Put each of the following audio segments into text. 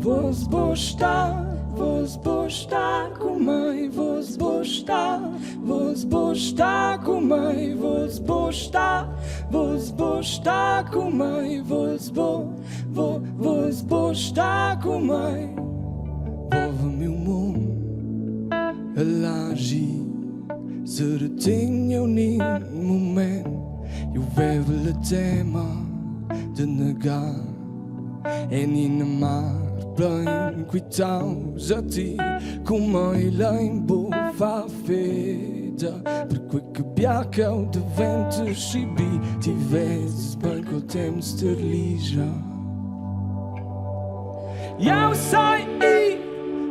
Vos bosta kumai, vos bosta kumai, vos bosta kumai, vos bosta kumai. Vova meu mundo elagi, se retinha nin momento, eu vevo le tema de negar, e nin mar plein quitaus a ti, come il fa feda, per quel che biaca o de vento scibi, ti vezes bem col tempo sterligia. Eu sei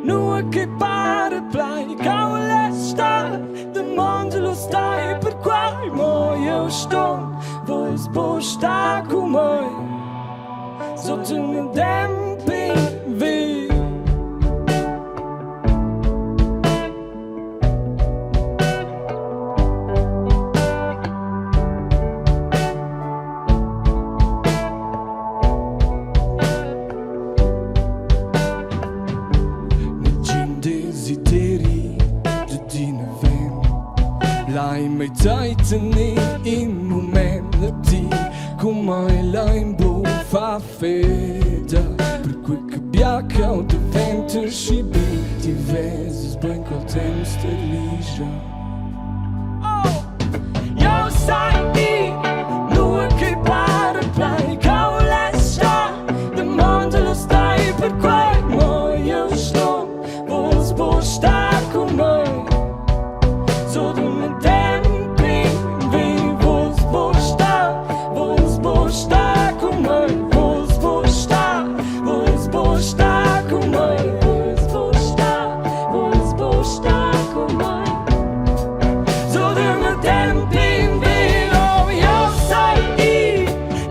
nu che pare plai, cau l'esta, de mondo lo stai, per quai mo eu sto, vos bosta come, sotto un tempi vi. Lai mai taitani in momenti come lai fa feda, per quel che biaca o de vento scibi, ti vezes bem col tempo sterligia. Eu sai lua che pare plai, cau l'esta, de mondo lo stai, per quai mo eu sto, vos bosta come. So do me tempi vi, vos bosta come, vos bosta come, vos bosta come. So do me tempi vi, oh eu sai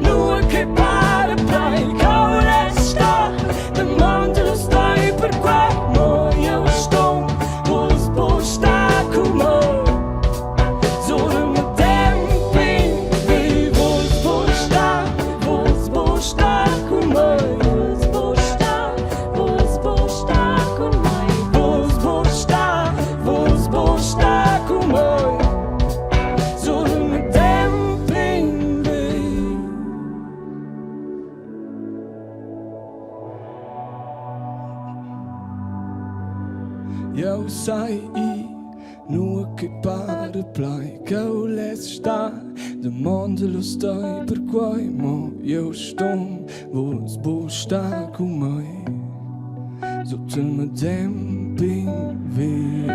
lua che pare plai, cau l'esta, de mondo lo stai, per quai mo eu sto, vos bosta come. Eu sai nua che pare plai, cau l'esta, de mondo lo stai, per quai mo eu sto, vos bosta come, sotto il tempi vi.